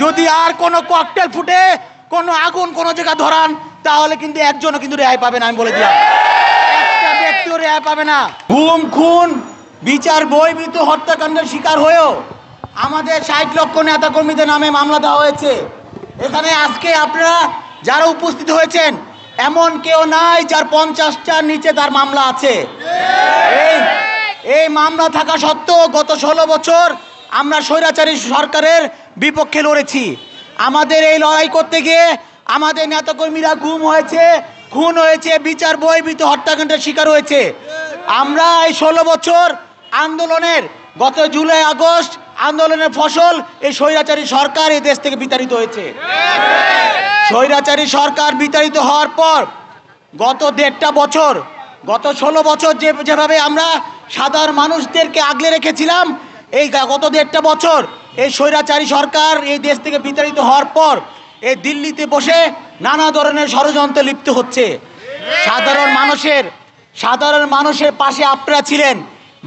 যদি আর কোনো ককটেল ফুটে, কোনো আগুন কোনো জায়গা ধরান, তাহলে কিন্তু একজনও কিন্তু রেহাই পাবে না। আমি বলে দিলাম, একটা ব্যক্তিও রেহাই পাবে না। গুম, খুন, বিচার বহির্ভূত হত্যাকাণ্ডের শিকার হয়েও আমাদের 60 লক্ষ নেতা কর্মীদের নামে মামলা দেওয়া হয়েছে। এখানে আজকে আপনারা যারা উপস্থিত হয়েছেন, এমন কেউ নাই যার 50টার নিচে তার মামলা আছে। এই মামলা থাকা সত্ত্বেও গত 16 বছর আমরা স্বৈরাচারী সরকারের বিপক্ষে লড়েছি। আমাদের এই লড়াই করতে গিয়ে আমাদের নেতাকর্মীরা গুম হয়েছে, খুন হয়েছে, বিচার বহির্ভূত হত্যাকাণ্ডের শিকার হয়েছে। আমরা এই 16 বছর আন্দোলনের, গত জুলাই আগস্ট আন্দোলনের ফসল এই স্বৈরাচারী সরকার এই দেশ থেকে বিতাড়িত হয়েছে। স্বৈরাচারী সরকার বিতাড়িত হওয়ার পর গত 1.5 বছর, গত 16 বছর যেভাবে আমরা সাধারণ মানুষদেরকে আগলে রেখেছিলাম, এই গত 1.5 বছর এই স্বৈরাচারী সরকার এই দেশ থেকে বিতাড়িত হওয়ার পর এই দিল্লিতে বসে নানা ধরনের ষড়যন্ত্রে লিপ্ত হচ্ছে। সাধারণ মানুষের পাশে আপনারা ছিলেন,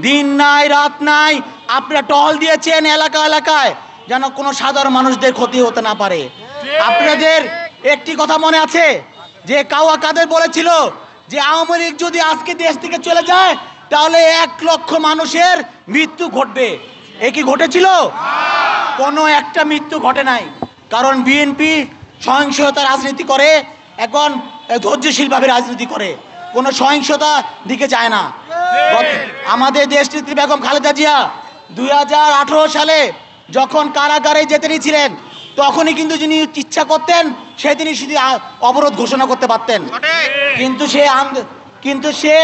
দিন নাই রাত নাই আপনারা টহল দিয়েছেন এলাকায়, যেন কোনো সাধারণ মানুষদের ক্ষতি হতে না পারে। আপনাদের একটি কথা মনে আছে যে কাওয়া কাদের বলেছিল যে আওয়ামী লীগ যদি আজকে দেশ থেকে চলে যায় তাহলে 1 লক্ষ মানুষের মৃত্যু ঘটবে। এ কি ঘটেছিল? কোনো একটা মৃত্যু ঘটে নাই। কারণ বিএনপি সহিংসতা রাজনীতি করে, এখন ধৈর্যশীলভাবে রাজনীতি করে, কোনো সহিংসতা দিকে যায় না। আমাদের দেশনেত্রী বেগম খালেদা জিয়া 2018 সালে যখন কারাগারে যেতে নিয়েছিলেন, তখনই কিন্তু যিনি ইচ্ছা করতেন সেদিনই শুধু অবরোধ ঘোষণা করতে পারতেন, কিন্তু সে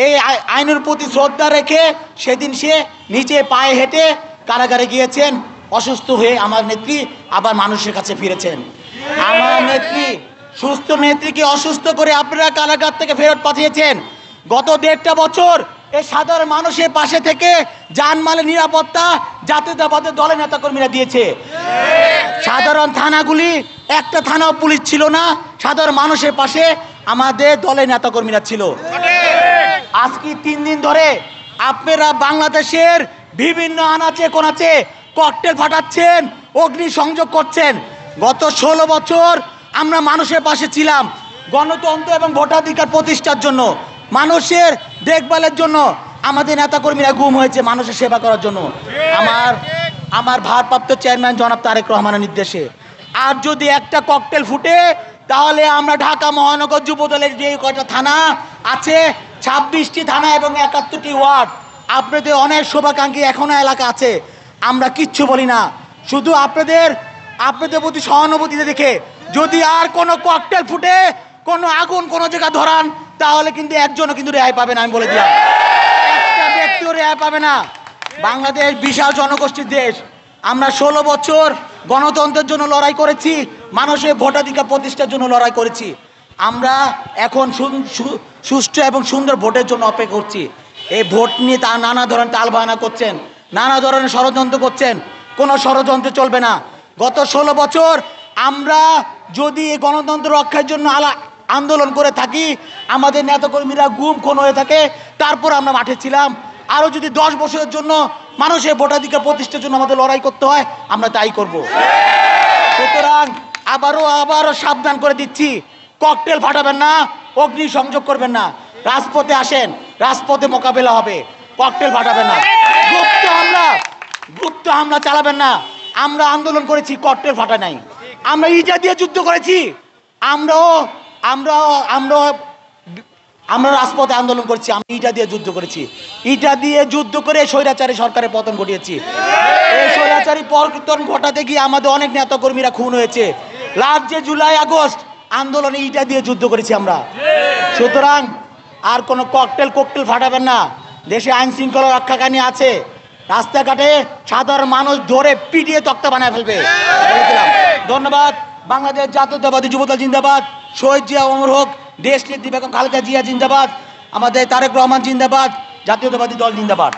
এই আইনের প্রতি শ্রদ্ধা রেখে সেদিন সে নিচে পায়ে হেঁটে কারাগারে গিয়েছেন। অসুস্থ হয়ে আমার নেত্রী আবার মানুষের কাছে ফিরেছেন। আমার নেত্রী, সুস্থ নেত্রীকে অসুস্থ করে আপনারা কারাগার থেকে ফেরত পাঠিয়েছেন। গত 1.5 বছর এই সাধারণ মানুষের পাশে থেকে জানমালের নিরাপত্তা জাতীয়তাবাদের দলের নেতাকর্মীরা দিয়েছে। সাধারণ থানাগুলি, একটা থানাও পুলিশ ছিল না, সাধারণ মানুষের পাশে আমাদের দলের নেতাকর্মীরা ছিল। আজকে 3 দিন ধরে আপনারা বাংলাদেশের বিভিন্ন আনাচে কোনাচে ককটেল ফাটাচ্ছেন, অগ্নি সংযোগ করছেন। গত 16 বছর আমরা মানুষের পাশে ছিলাম, গণতন্ত্র এবং ভোটাধিকার প্রতিষ্ঠার জন্য, মানুষের দেখভালের জন্য। আমাদের নেতাকর্মীরা গুম হয়েছে মানুষের সেবা করার জন্য। আমার ভারপ্রাপ্ত চেয়ারম্যান জনাব তারেক রহমানের নির্দেশে। আর যদি একটা ককটেল ফুটে, তাহলে আমরা ঢাকা মহানগর যুবদলের যে কয়টা থানা আছে, 26টি থানা এবং 71টি ওয়ার্ড, আপনাদের অনেক শুভাকাঙ্ক্ষী এখনো এলাকা আছে, আমরা কিচ্ছু বলি না। শুধু আপনাদের প্রতি সহানুভূতি দেখে যদি আর কোনো ককটেল ফুটে, কোনো আগুন কোনো জায়গা ধরান, তাহলে কিন্তু একজনও কিন্তু রেহাই পাবে না। আমি বলে দিলাম, একটা ব্যক্তিও রেহাই পাবে না। বাংলাদেশ বিশাল জনগোষ্ঠীর দেশ। আমরা 16 বছর গণতন্ত্রের জন্য লড়াই করেছি, মানুষের ভোটাধিকার প্রতিষ্ঠার জন্য লড়াই করেছি। আমরা এখন সুষ্ঠু এবং সুন্দর ভোটের জন্য অপেক্ষা করছি। এই ভোট নিয়ে নানা ধরনের তালবাহানা করছেন, নানা ধরনের ষড়যন্ত্র করছেন। কোনো ষড়যন্ত্র চলবে না। গত 16 বছর আমরা যদি এই গণতন্ত্র রক্ষার জন্য আন্দোলন করে থাকি, আমাদের নেতাকর্মীরা গুম খুন হয়ে থাকে, তারপর আমরা মাঠে ছিলাম। আরও যদি 10 বছরের জন্য মানুষের ভোটাধিকার প্রতিষ্ঠার জন্য আমাদের লড়াই করতে হয়, আমরা তাই করব। সুতরাং আবারও সাবধান করে দিচ্ছি, ককটেল ফাটাবেন না, অগ্নি সংযোগ করবেন না। রাজপথে আসেন, রাজপথে মোকাবেলা হবে, ককটেল ফাটাবেন না। গুপ্ত হামলা চালাবেন না। আমরা আন্দোলন করেছি, ককটেল ফাটা নাই। আমরা ইটা দিয়ে যুদ্ধ করেছি, আমরা রাজপথে আন্দোলন করছি, আমরা ইটা দিয়ে যুদ্ধ করেছি। ইটা দিয়ে যুদ্ধ করে স্বৈরাচারী সরকারের পতন ঘটিয়েছি। এই স্বৈরাচারী পতন ঘটাতে গিয়ে আমাদের অনেক নেতাকর্মীরা খুন হয়েছে। লাস্ট যে জুলাই আগস্ট আন্দোলনে ইটা দিয়ে যুদ্ধ করেছি আমরা। সুতরাং আর কোনো ককটেল ফাটাবেন না। দেশে আইন শৃঙ্খলা রক্ষাকারী আছে, রাস্তাঘাটে সাধারণ মানুষ ধরে পিটিয়ে তক্তা বানায় ফেলবে। ধন্যবাদ। বাংলাদেশ জাতীয়তাবাদী যুবদল জিন্দাবাদ, শহীদ জিয়া অমর হোক, দেশনেত্রী বেগম খালেদা জিয়া জিন্দাবাদ, আমাদের তারেক রহমান জিন্দাবাদ, জাতীয়তাবাদী দল জিন্দাবাদ।